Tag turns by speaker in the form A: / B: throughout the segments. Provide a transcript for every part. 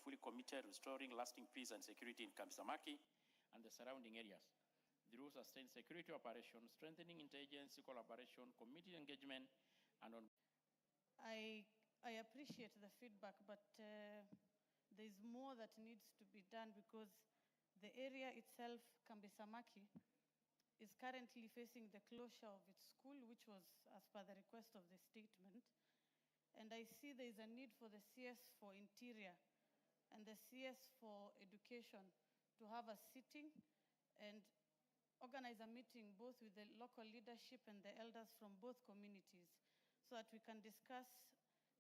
A: fully committed to restoring lasting peace and security in Camp Samaki and the surrounding areas through sustained security operations, strengthening interagency collaboration, community engagement, and on.
B: I appreciate the feedback, but there's more that needs to be done because the area itself, Kambisamaki, is currently facing the closure of its school, which was as per the request of the statement. And I see there is a need for the CS for Interior and the CS for Education to have a sitting and organize a meeting both with the local leadership and the elders from both communities so that we can discuss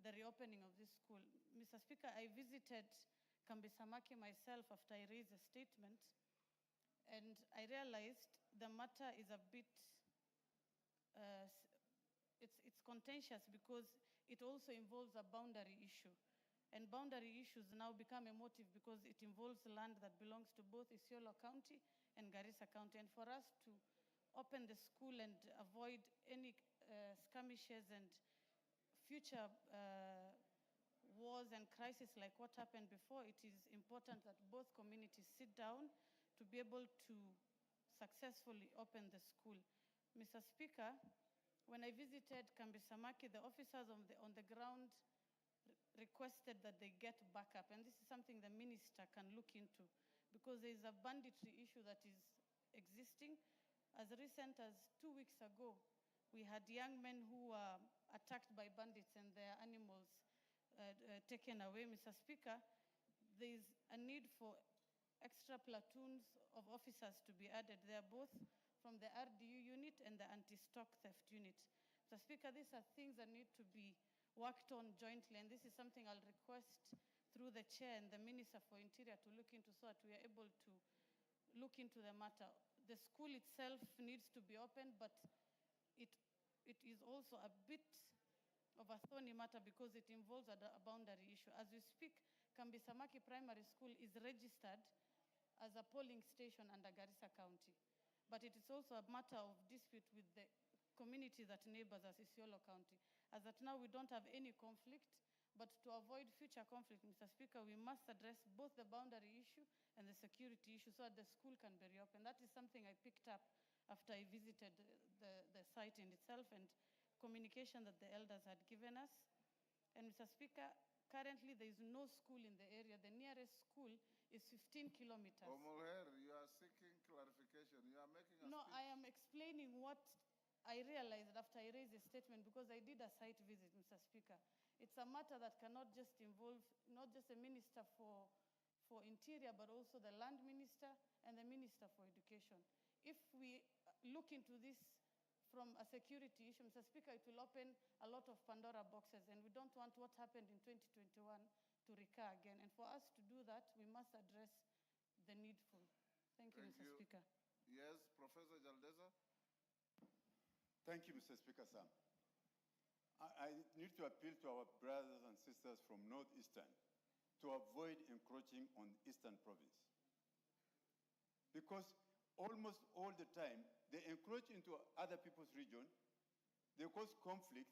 B: the reopening of this school. Mr. Speaker, I visited Kambisamaki myself after I raised a statement, and I realized the matter is a bit, it's contentious because it also involves a boundary issue. And boundary issues now become emotive because it involves land that belongs to both Isiolo County and Garissa County. And for us to open the school and avoid any skirmishes and future wars and crises like what happened before, it is important that both communities sit down to be able to successfully open the school. Mr. Speaker, when I visited Kambisamaki, the officers on the ground requested that they get backup, and this is something the minister can look into because there is a banditry issue that is existing. As recent as 2 weeks ago, we had young men who were attacked by bandits and their animals taken away. Mr. Speaker, there is a need for extra platoons of officers to be added. They are both from the RDU unit and the anti-stock theft unit. Mr. Speaker, these are things that need to be worked on jointly, and this is something I'll request through the chair and the Minister for Interior to look into so that we are able to look into the matter. The school itself needs to be opened, but it is also a bit of a thorny matter because it involves a boundary issue. As we speak, Kambisamaki Primary School is registered as a polling station under Garissa County, but it is also a matter of dispute with the community that neighbors us Isiolo County. As at now, we don't have any conflict, but to avoid future conflict, Mr. Speaker, we must address both the boundary issue and the security issue so that the school can be reopened. That is something I picked up after I visited the site in itself and communication that the elders had given us. And Mr. Speaker, currently there is no school in the area. The nearest school is 15 kilometers.
C: Omulher, you are seeking clarification. You are making a
B: No,
C: speech.
B: I am explaining what I realized after I raised a statement because I did a site visit, Mr. Speaker. It's a matter that cannot just involve not just the Minister for Interior, but also the Land Minister and the Minister for Education. If we look into this from a security issue, Mr. Speaker, it will open a lot of Pandora boxes, and we don't want what happened in 2021 to recur again. And for us to do that, we must address the needful. Thank you, Mr. Speaker.
C: Yes, Professor Jaldeza.
D: Thank you, Mr. Speaker, sir. I need to appeal to our brothers and sisters from Northeastern to avoid encroaching on Eastern Province. Because almost all the time, they encroach into other people's region, they cause conflict,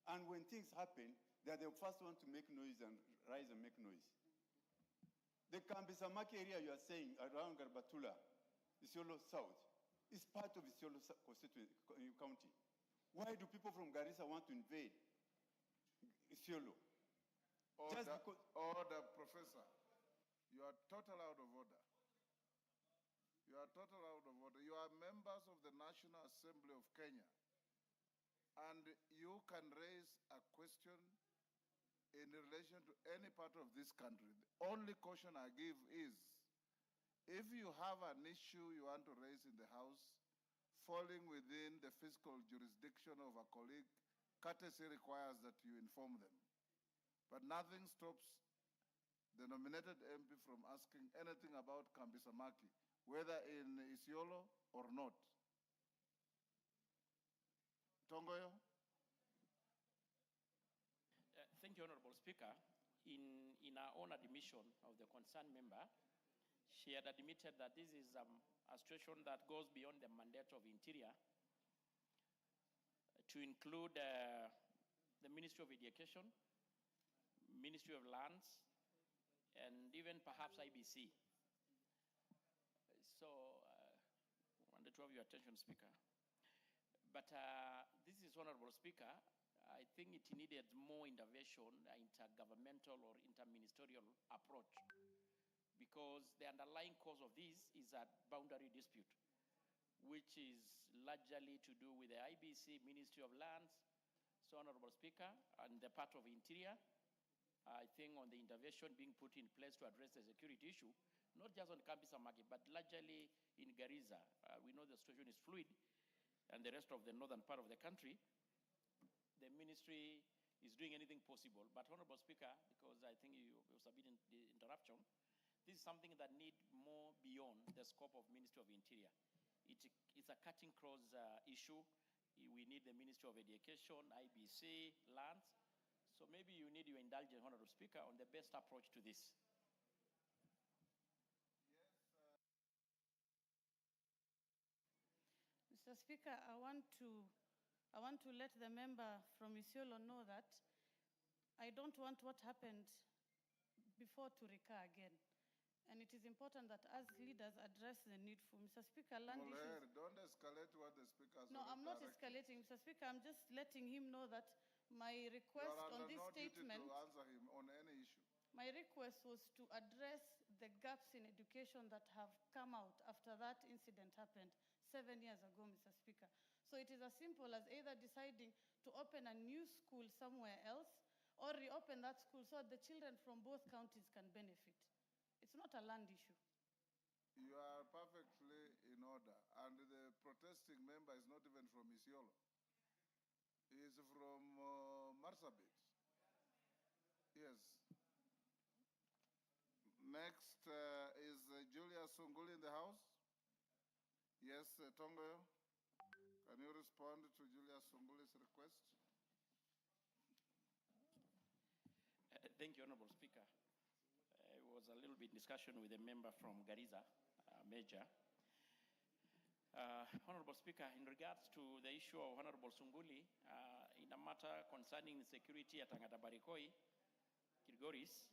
D: and when things happen, they're the first one to make noise and rise and make noise. The Kambisamaki area you are saying around Garbatula, Isiolo South, is part of Isiolo County. Why do people from Garissa want to invade Isiolo?
C: Order, Professor. You are totally out of order. You are totally out of order. You are members of the National Assembly of Kenya, and you can raise a question in relation to any part of this country. The only caution I give is, if you have an issue you want to raise in the House, falling within the fiscal jurisdiction of a colleague, courtesy requires that you inform them. But nothing stops the nominated MP from asking anything about Kambisamaki, whether in Isiolo or not. Tongoyo?
A: Thank you, Honorable Speaker. In our own admission of the concerned member, she had admitted that this is a situation that goes beyond the mandate of Interior to include the Ministry of Education, Ministry of Lands, and and even perhaps IBC. So, I want to draw your attention, Speaker. But this is Honorable Speaker. I think it needed more intervention, intergovernmental or interministerial approach, because the underlying cause of this is a boundary dispute, which is largely to do with the IBC, Ministry of Lands. So, Honorable Speaker, and the part of Interior, I think on the intervention being put in place to address the security issue, not just on Kambisa Market, but largely in Garissa. We know the situation is fluid, and the rest of the northern part of the country, the ministry is doing anything possible. But Honorable Speaker, because I think you submitted the interruption, this is something that needs more beyond the scope of Ministry of Interior. It's a cutting cross issue. We need the Ministry of Education, IBC, lands. So maybe you need your indulgence, Honorable Speaker, on the best approach to this.
B: Mr. Speaker, I want to let the member from Isiolo know that I don't want what happened before to recur again. And it is important that as leaders address the need for, Mr. Speaker, land issues.
C: Don't escalate what the speaker has.
B: No, I'm not escalating, Mr. Speaker. I'm just letting him know that my request on this statement.
C: To answer him on any issue.
B: My request was to address the gaps in education that have come out after that incident happened 7 years ago, Mr. Speaker. So it is as simple as either deciding to open a new school somewhere else or reopen that school so that the children from both counties can benefit. It's not a land issue.
C: You are perfectly in order. And the protesting member is not even from Isiolo. He is from Marsabit. Yes. Next is Julia Sunguli in the house. Yes, Tongo, can you respond to Julia Sunguli's request?
A: Thank you, Honorable Speaker. It was a little bit discussion with a member from Garissa, Major. Honorable Speaker, in regards to the issue of Honorable Sunguli, in a matter concerning security at Angatabarikoi, Kilgoris,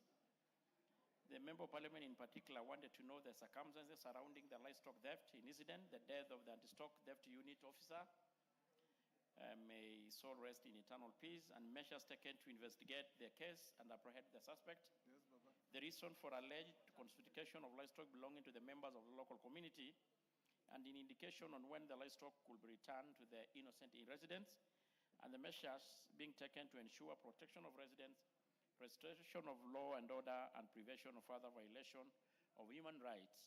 A: the Member of Parliament in particular wanted to know the circumstances surrounding the livestock theft incident, the death of the anti-stock theft unit officer. May his soul rest in eternal peace, and measures taken to investigate the case and apprehend the suspect.
C: Yes, Baba.
A: The reason for alleged confiscation of livestock belonging to the members of the local community, and an indication on when the livestock will be returned to the innocent residents, and the measures being taken to ensure protection of residents, restoration of law and order, and prevention of further violation of human rights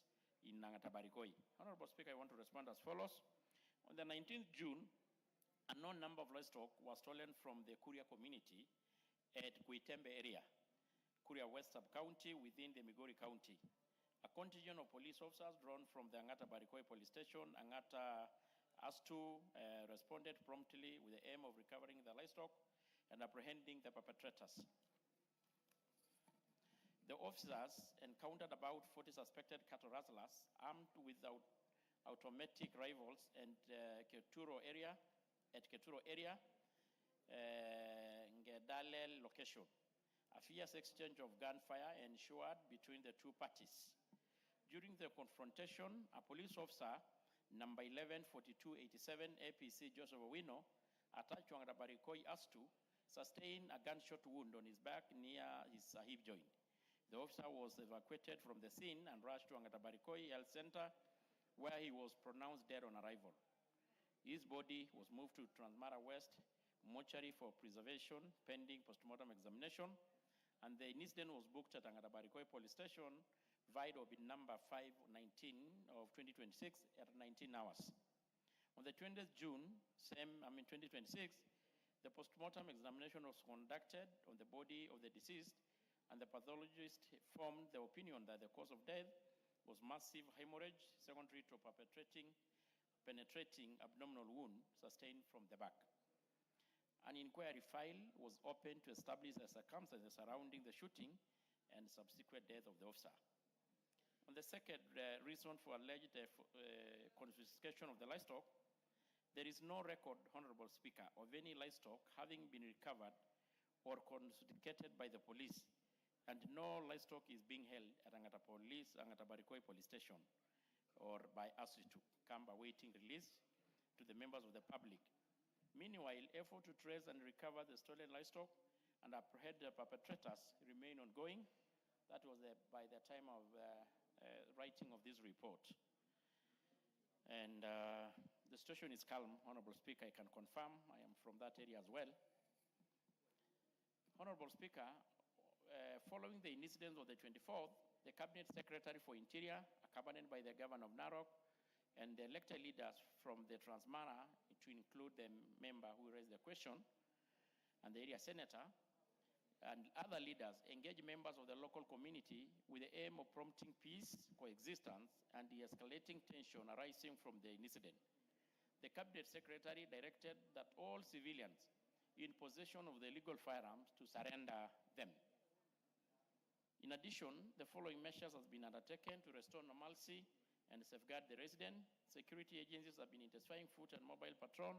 A: in Nangatabarikoi. Honorable Speaker, I want to respond as follows. On the 19th June, a known number of livestock was stolen from the Kuria community at Kuitembe area, Kuria West Sub-County within the Migori County. A contingent of police officers drawn from the Angata Barikoi Police Station, Angata ASTU, responded promptly with the aim of recovering the livestock and apprehending the perpetrators. The officers encountered about 40 suspected cattle rustlers armed with automatic rifles and Keturo area, Ngedale location. A fierce exchange of gunfire ensued between the two parties. During the confrontation, a police officer, number 114287 APC Joseph Owino, attached to Angatabarikoi ASTU, sustained a gunshot wound on his back near his hip joint. The officer was evacuated from the scene and rushed to Angatabarikoi Health Center, where he was pronounced dead on arrival. His body was moved to Transmara West mortuary for preservation, pending postmortem examination, and the incident was booked at Angatabarikoi Police Station, via OBIT number 519 of 2026 at 19 hours. On the 20th June, 2026, the postmortem examination was conducted on the body of the deceased, and the pathologist formed the opinion that the cause of death was massive hemorrhage secondary to penetrating abdominal wound sustained from the back. An inquiry file was opened to establish the circumstances surrounding the shooting and subsequent death of the officer. On the second reason for alleged confiscation of the livestock, there is no record, Honorable Speaker, of any livestock having been recovered or confiscated by the police and no livestock is being held at Angata Barikoi Police Station or by Asitu, camp awaiting release to the members of the public. Meanwhile, effort to trace and recover the stolen livestock and apprehend the perpetrators remain ongoing. That was by the time of writing of this report. And the situation is calm, Honorable Speaker, I can confirm. I am from that area as well. Honorable Speaker, following the incidents of the 24th, the Cabinet Secretary for Interior, accompanied by the Governor of Narok, and the elected leaders from the Transmara, to include the member who raised the question, and the area senator, and other leaders, engage members of the local community with the aim of promoting peace, coexistence, and de-escalating tension arising from the incident. The Cabinet Secretary directed that all civilians in possession of the illegal firearms to surrender them. In addition, the following measures have been undertaken to restore normalcy and safeguard the resident. Security agencies have been intensifying foot and mobile patrol.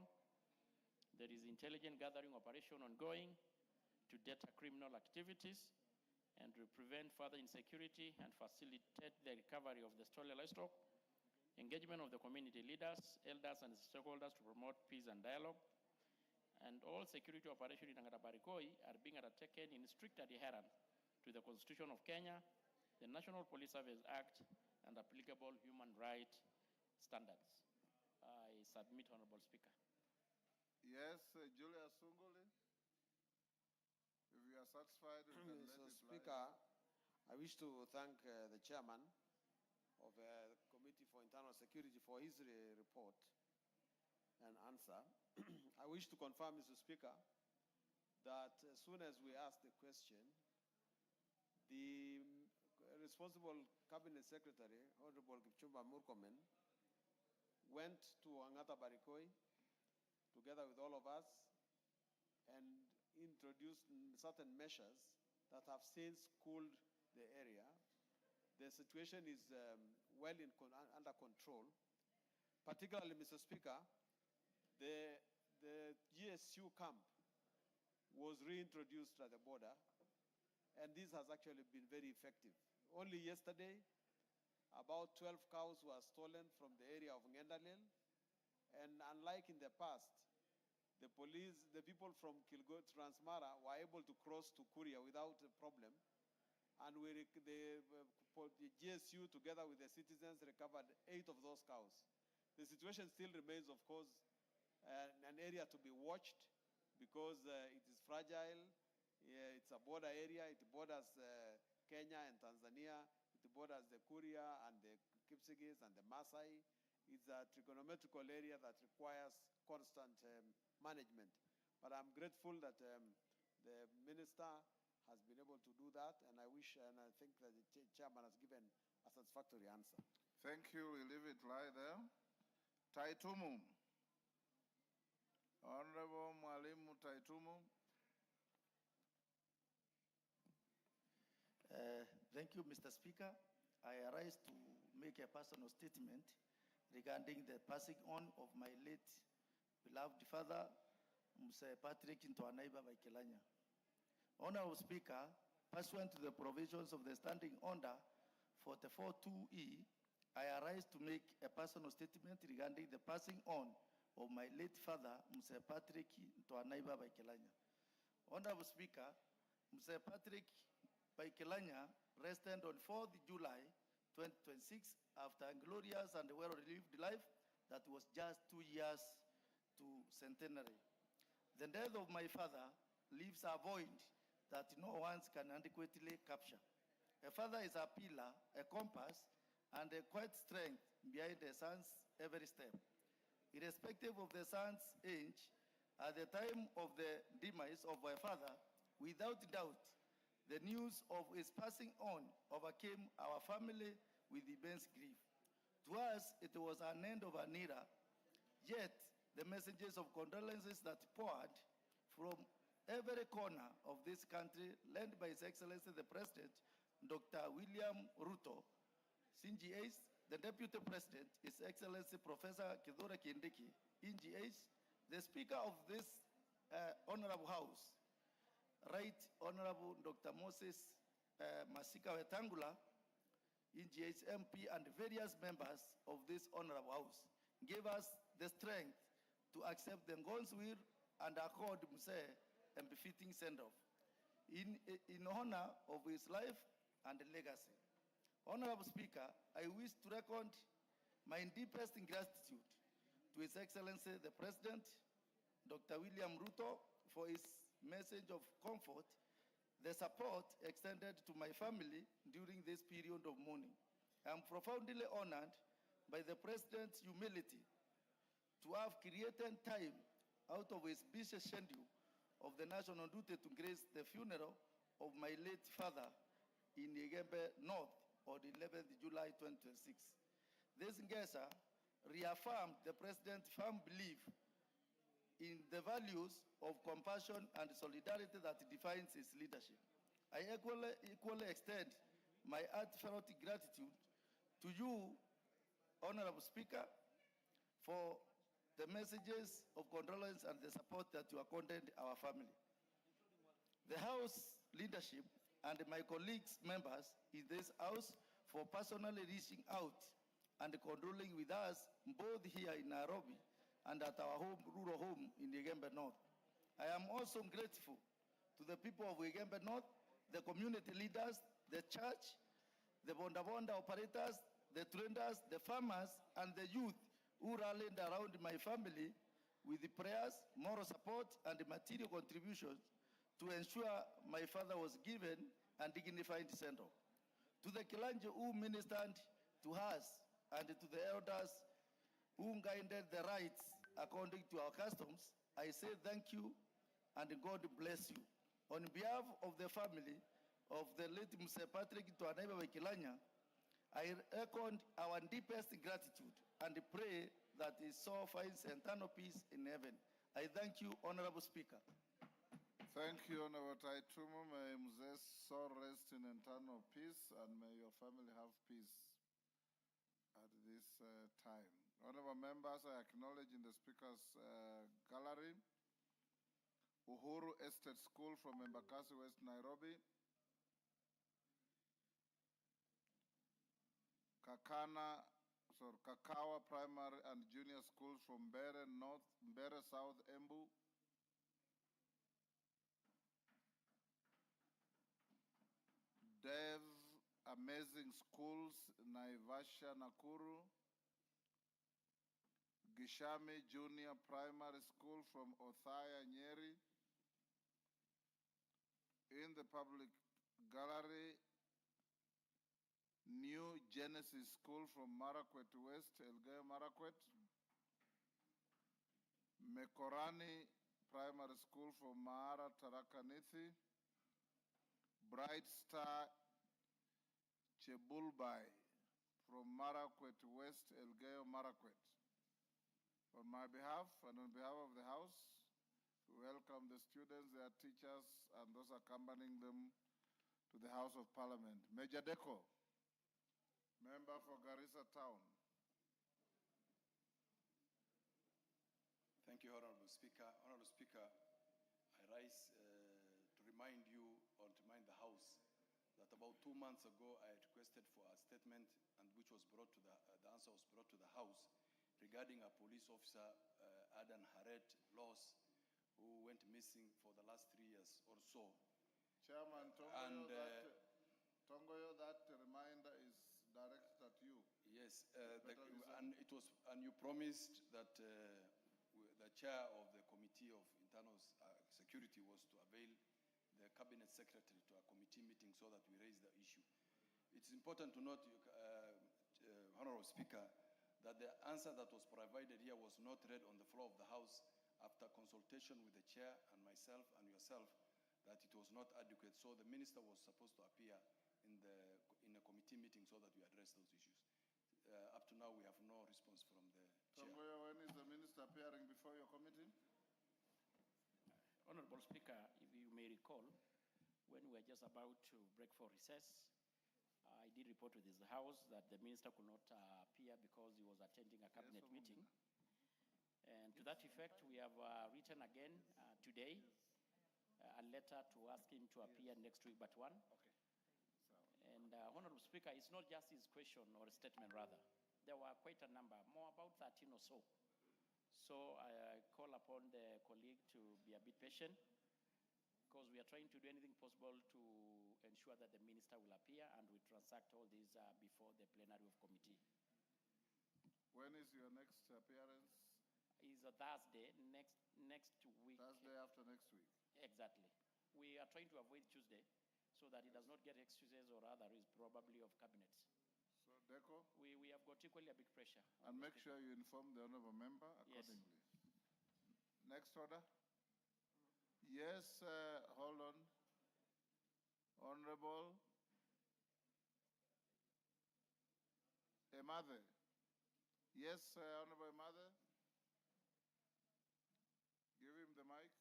A: There is intelligent gathering operation ongoing to deter criminal activities and to prevent further insecurity and facilitate the recovery of the stolen livestock. Engagement of the community leaders, elders, and stakeholders to promote peace and dialogue. And all security operations in Angata Barikoi are being undertaken in strict adherence to the Constitution of Kenya, the National Police Service Act, and applicable human rights standards. I submit, Honorable Speaker.
C: Yes, Julia Sunguli. If you are satisfied, we can let
E: Mr.
C: it
E: Speaker, I wish to thank the chairman of the Committee for Internal Security for his report and answer. I wish to confirm, Mr. Speaker, that as soon as we asked the question, the responsible Cabinet Secretary, Honorable Kipchumba Murkomen, went to Angata Barikoi together with all of us and introduced certain measures that have since cooled the area. The situation is well under control. Particularly, Mr. Speaker, the GSU camp was reintroduced at the border, and this has actually been very effective. Only yesterday, about 12 cows were stolen from the area of Ngendalil, and unlike in the past, the police, the people from Kilgoth, Transmara were able to cross to Kuria without a problem, and the GSU, together with the citizens, recovered 8 of those cows. The situation still remains, of course, an area to be watched because it is fragile. It's a border area. It borders Kenya and Tanzania. It borders the Kuria and the Kipsigis and the Maasai. It's a trigonometrical area that requires constant management. But I'm grateful that the minister has been able to do that, and I wish and I think that the chairman has given a satisfactory answer.
C: Thank you. We leave it lie there. Taitumu. Honorable Mwalimu Taitumu.
F: Thank you, Mr. Speaker. I arise to make a personal statement regarding the passing on of my late beloved father, Mr. Patrick Ntoanaiba Baikelanya. Honorable Speaker, pursuant to the provisions of the Standing Order 44-2E, I arise to make a personal statement regarding the passing on of my late father, Mr. Patrick Ntoanaiba Baikelanya. Honorable Speaker, Mr. Patrick Baikelanya rested on 4th July 2026 after a glorious and well-lived life that was just 2 years to centenary. The death of my father leaves a void that no one can adequately capture. A father is a pillar, a compass, and a quiet strength behind a son's every step. Irrespective of the son's age, at the time of the demise of my father, without doubt, the news of his passing on overcame our family with immense grief. To us, it was an end of an era, yet the messages of condolences that poured from every corner of this country, led by His Excellency the President, Dr. William Ruto, CNGH, the Deputy President, His Excellency Professor Kithure Kindiki, NGH, the Speaker of this Honorable House, Right Honorable Dr. Moses Masika Wetangula, NGH MP, and various members of this honorable house gave us the strength to accept the Ngon's will and accord Muse a befitting send-off in honor of his life and legacy. Honorable Speaker, I wish to record my deepest gratitude to His Excellency the President, Dr. William Ruto, for his message of comfort, the support extended to my family during this period of mourning. I am profoundly honored by the President's humility to have created time out of his busy schedule of the national duty to grace the funeral of my late father in Igembe North on the 11th July 2026. This Ngesa reaffirmed the President's firm belief in the values of compassion and solidarity that defines his leadership. I equally extend my heartfelt gratitude to you, Honorable Speaker, for the messages of condolence and the support that you accorded our family. The House leadership and my colleagues, members in this House, for personally reaching out and condoling with us both here in Nairobi and at our rural home in Igembe North. I am also grateful to the people of Igembe North, the community leaders, the church, the Bonda operators, the traders, the farmers, and the youth who rallied around my family with the prayers, moral support, and material contributions to ensure my father was given a dignified send-off. To the Kilanje who ministered to us and to the elders who guided the rites according to our customs, I say thank you and God bless you. On behalf of the family of the late Mr. Patrick Twanaiba Kilanya, I echo our deepest gratitude and pray that his soul finds eternal peace in heaven. I thank you, Honorable Speaker.
C: Thank you, Honorable Taitumo. May Mze's soul rest in eternal peace, and may your family have peace at this time. Honorable members, I acknowledge in the Speaker's gallery Uhuru Estate School from Embakasi, West Nairobi, Kakawa Primary and Junior Schools from Mbere North, Mbere South, Embu, Dev Amazing Schools, Naivasha, Nakuru, Gishami Junior Primary School from Othaya, Nyeri. In the public gallery, New Genesis School from Marakwet West, Elgeyo Marakwet. Mekorani Primary School from Mahara, Tarakaniti. Bright Star Chebulbai from Marakwet West, Elgeyo Marakwet. On my behalf and on behalf of the House, we welcome the students, their teachers, and those accompanying them to the House of Parliament. Major Deko, member for Garissa Town.
D: Thank you, Honorable Speaker. Honorable Speaker, I rise to remind you or to remind the House that about 2 months ago I requested for a statement, and which was brought to the answer was brought to the House regarding a police officer, Adan Haret Loss, who went missing for the last 3 years or so.
C: Chairman Tongoyo, that reminder is directed at you.
D: Yes, and you promised that the chair of the Committee of Internal Security was to avail the Cabinet Secretary to a committee meeting so that we raise the issue. It's important to note, Honorable Speaker, that the answer that was provided here was not read on the floor of the House after consultation with the chair and myself and yourself, that it was not adequate. So the minister was supposed to appear in a committee meeting so that we address those issues. Up to now, we have no response from the chair.
C: When is the minister appearing before your committee?
A: Honorable Speaker, if you may recall, when we were just about to break for recess, I did report to this House that the minister could not appear because he was attending a cabinet meeting. And to that effect, we have written again today a letter to ask him to appear next week but one. Honorable Speaker, it's not just his question or statement, rather. There were quite a number, more about 13 or so. So I call upon the colleague to be a bit patient, because we are trying to do anything possible to ensure that the minister will appear and we transact all these before the plenary of committee.
C: When is your next appearance?
A: It's a Thursday, next week.
C: Thursday after next week.
A: Exactly. We are trying to avoid Tuesday so that it does not get excuses or other is probably of cabinets.
C: So, Deco?
A: We have got equally a big pressure.
C: And make sure you inform the honorable member accordingly. Yes. Next order. Yes, hold on. Honorable Emade. Yes, Honorable Emade. Give him the mic.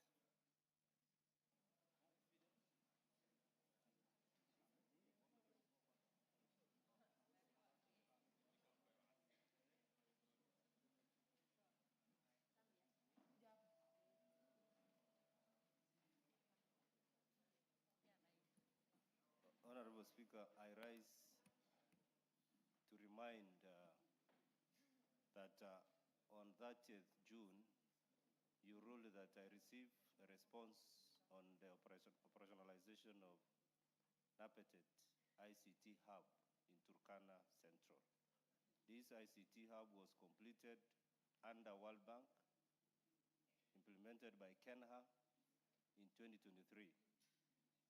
G: Honorable Speaker, I rise to remind that on 30th June, you ruled that I receive a response on the operationalization of NAPETET ICT Hub in Turkana Central. This ICT Hub was completed under World Bank, implemented by Kenha in 2023.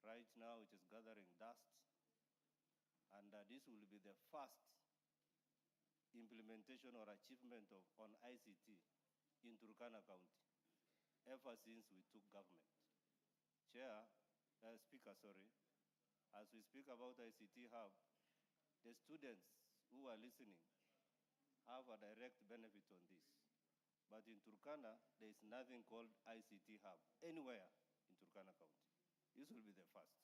G: Right now, it is gathering dust, and this will be the first implementation or achievement on ICT in Turkana County ever since we took government. Speaker, as we speak about ICT Hub, the students who are listening have a direct benefit on this. But in Turkana, there is nothing called ICT Hub anywhere in Turkana County. This will be the first.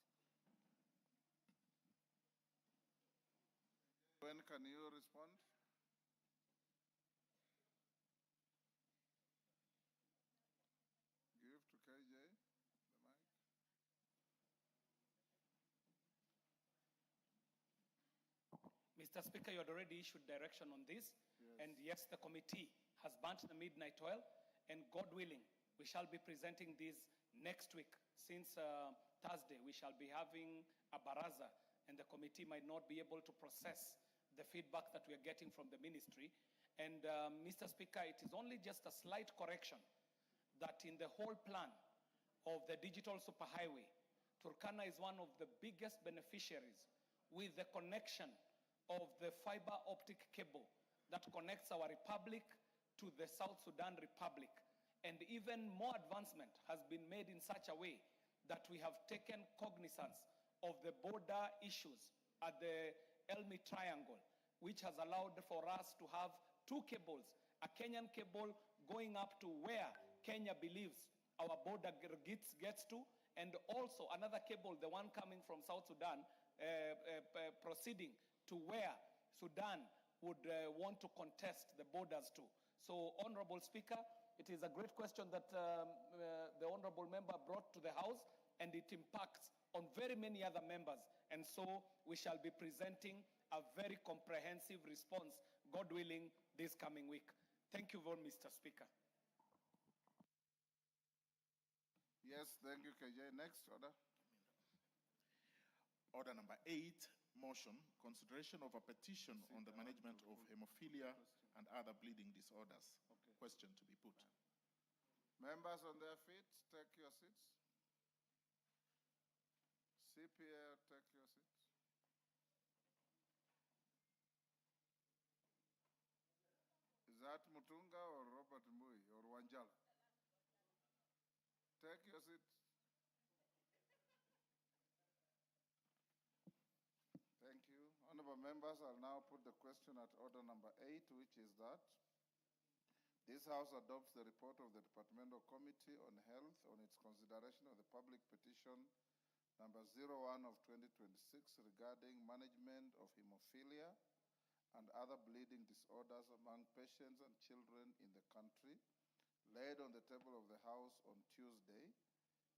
C: When can you respond? Give to KJ the mic.
H: Mr. Speaker, you had already issued direction on this.
C: Yes.
H: And yes, the committee has burnt the midnight oil. And God willing, we shall be presenting this next week. Since Thursday, we shall be having a baraza, and the committee might not be able to process the feedback that we are getting from the ministry. And Mr. Speaker, it is only just a slight correction that in the whole plan of the digital superhighway, Turkana is one of the biggest beneficiaries with the connection of the fiber optic cable that connects our republic to the South Sudan Republic. And even more advancement has been made in such a way that we have taken cognizance of the border issues at the Elmi Triangle, which has allowed for us to have two cables, a Kenyan cable going up to where Kenya believes our border gets to, and also another cable, the one coming from South Sudan, proceeding to where Sudan would want to contest the borders to. So, Honorable Speaker, it is a great question that the Honorable Member brought to the House, and it impacts on very many other members. And so we shall be presenting a very comprehensive response, God willing, this coming week. Thank you very much, Mr. Speaker.
C: Yes, thank you, KJ. Next order.
I: Order number 8, motion, consideration of a petition on the management of hemophilia and other bleeding disorders.
C: Okay.
I: Question to be put.
C: Members on their feet, take your seats. CPA, take your seats. Is that Mutunga or Robert Mui or Wanjala? Take your seats. Thank you. Honorable members, I'll now put the question at order number 8, which is that this House adopts the report of the Departmental Committee on Health on its consideration of the public petition number 01 of 2026 regarding management of hemophilia and other bleeding disorders among patients and children in the country, laid on the table of the House on Tuesday,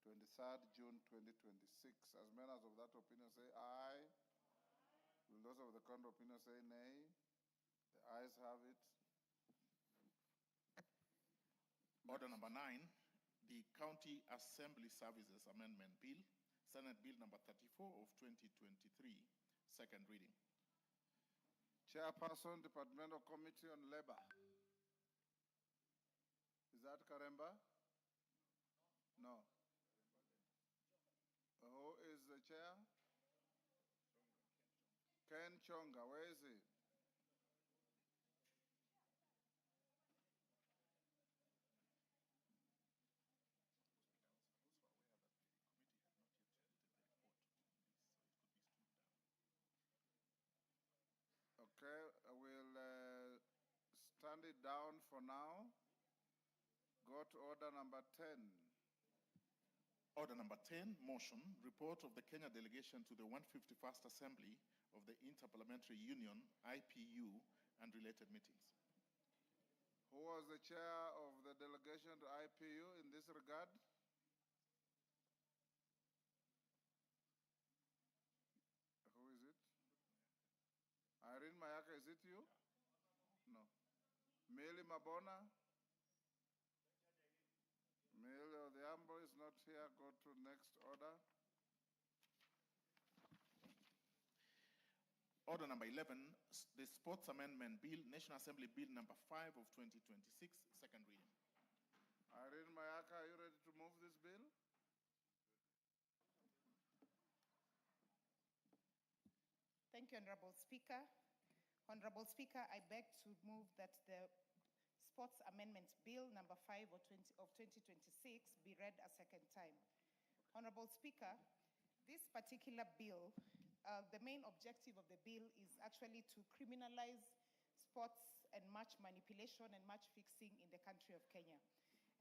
C: 23rd June 2026. As members of that opinion say aye. Will those of the contrary opinion say nay? The ayes have it.
I: Order number 9, the County Assembly Services Amendment Bill, Senate Bill number 34 of 2023, second reading.
C: Chairperson, Departmental Committee on Labor. Is that Karemba? No. Who is the chair? Ken Chonga, where is he? Okay, we'll stand it down for now. Go to order number 10.
I: Order number 10, motion, report of the Kenya delegation to the 151st Assembly of the Interparliamentary Union, IPU, and related meetings.
C: Who was the chair of the delegation to IPU in this regard? Who is it? Irene Mayaka, is it you? No. Mili Mabona? Mili Odhiambo is not here. Go to next order.
I: Order number 11, the Sports Amendment Bill, National Assembly Bill number 5 of 2026, second reading.
C: Irene Mayaka, are you ready to move this bill?
J: Thank you, Honorable Speaker. Honorable Speaker, I beg to move that the Sports Amendment Bill number 5 of 2026 be read a second time. Honorable Speaker, this particular bill, the main objective of the bill is actually to criminalize sports and match manipulation and match fixing in the country of Kenya.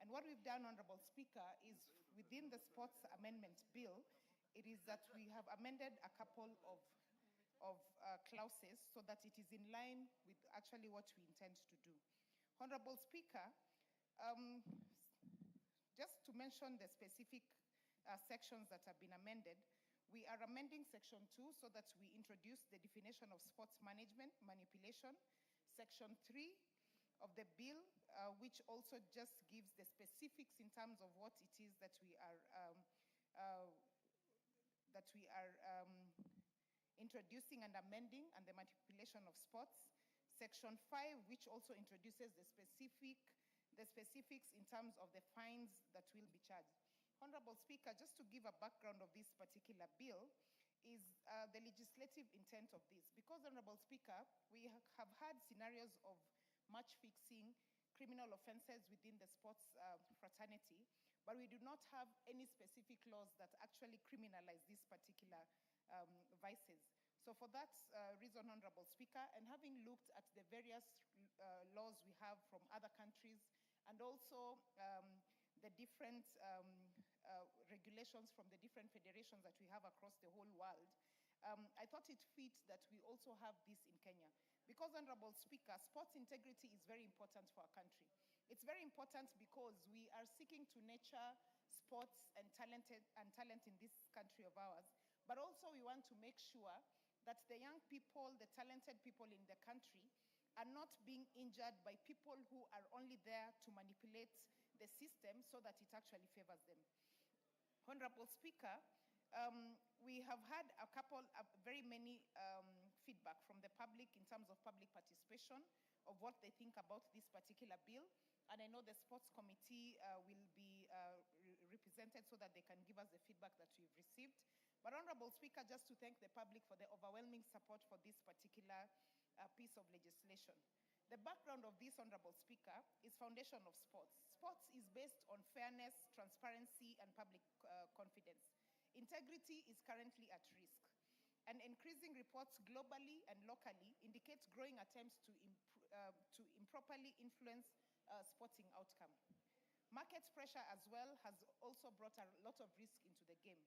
J: And what we've done, Honorable Speaker, is within the Sports Amendment Bill, it is that we have amended a couple of clauses so that it is in line with actually what we intend to do. Honorable Speaker, just to mention the specific sections that have been amended, we are amending Section 2 so that we introduce the definition of sports management, manipulation. Section 3 of the bill, which also just gives the specifics in terms of what it is that we are introducing and amending, and the manipulation of sports. Section 5, which also introduces the specifics in terms of the fines that will be charged. Honorable Speaker, just to give a background of this particular bill, is the legislative intent of this. Because, Honorable Speaker, we have had scenarios of match fixing, criminal offenses within the sports fraternity, but we do not have any specific laws that actually criminalize these particular vices. So for that reason, Honorable Speaker, and having looked at the various laws we have from other countries, and also the different regulations from the different federations that we have across the whole world, I thought it fit that we also have this in Kenya. Because, Honorable Speaker, sports integrity is very important for our country. It's very important because we are seeking to nurture sports and talent in this country of ours, but also we want to make sure that the young people, the talented people in the country are not being injured by people who are only there to manipulate the system so that it actually favors them. Honorable Speaker, we have had very many feedback from the public in terms of public participation of what they think about this particular bill. And I know the sports committee will be represented so that they can give us the feedback that we've received. But Honorable Speaker, just to thank the public for the overwhelming support for this particular piece of legislation. The background of this, Honorable Speaker, is foundation of sports. Sports is based on fairness, transparency, and public confidence. Integrity is currently at risk. And increasing reports globally and locally indicate growing attempts to improperly influence sporting outcome. Market pressure as well has also brought a lot of risk into the game.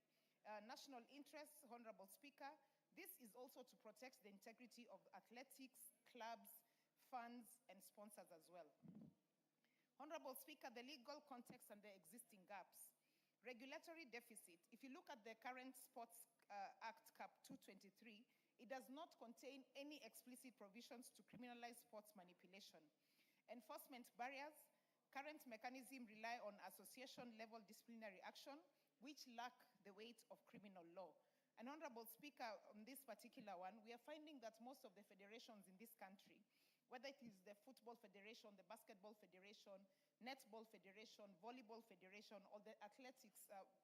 J: National interests, Honorable Speaker, this is also to protect the integrity of athletics, clubs, funds, and sponsors as well. Honorable Speaker, the legal context and the existing gaps. Regulatory deficit. If you look at the current sports Act Cap 223, it does not contain any explicit provisions to criminalize sports manipulation. Enforcement barriers, current mechanisms rely on association-level disciplinary action, which lack the weight of criminal law. And Honorable Speaker, on this particular one, we are finding that most of the federations in this country, whether it is the Football Federation, the Basketball Federation, Netball Federation, Volleyball Federation, or the athletics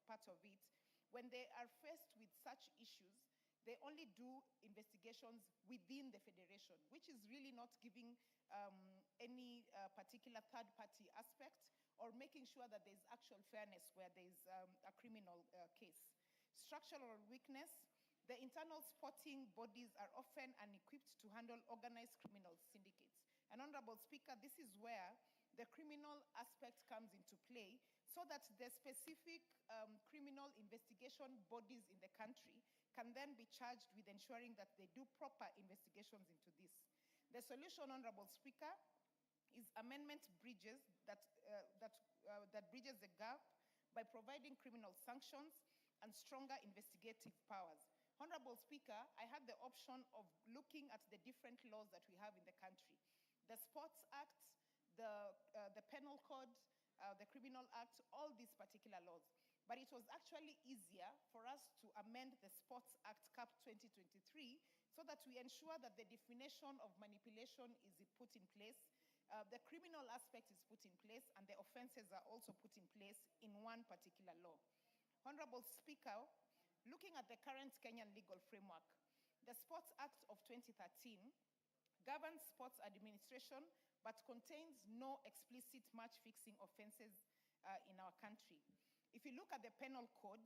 J: part of it, when they are faced with such issues, they only do investigations within the federation, which is really not giving any particular third-party aspect or making sure that there's actual fairness where there's a criminal case. Structural weakness, the internal sporting bodies are often unequipped to handle organized criminal syndicates. And Honorable Speaker, this is where the criminal aspect comes into play so that the specific criminal investigation bodies in the country can then be charged with ensuring that they do proper investigations into this. The solution, Honorable Speaker, is amendment bridges that bridges the gap by providing criminal sanctions and stronger investigative powers. Honorable Speaker, I had the option of looking at the different laws that we have in the country. The Sports Act, the Penal Code, the Criminal Act, all these particular laws. But it was actually easier for us to amend the Sports Act Cap 2023 so that we ensure that the definition of manipulation is put in place, the criminal aspect is put in place, and the offenses are also put in place in one particular law. Honorable Speaker, looking at the current Kenyan legal framework, the Sports Act of 2013 governs sports administration but contains no explicit match fixing offenses in our country. If you look at the penal code,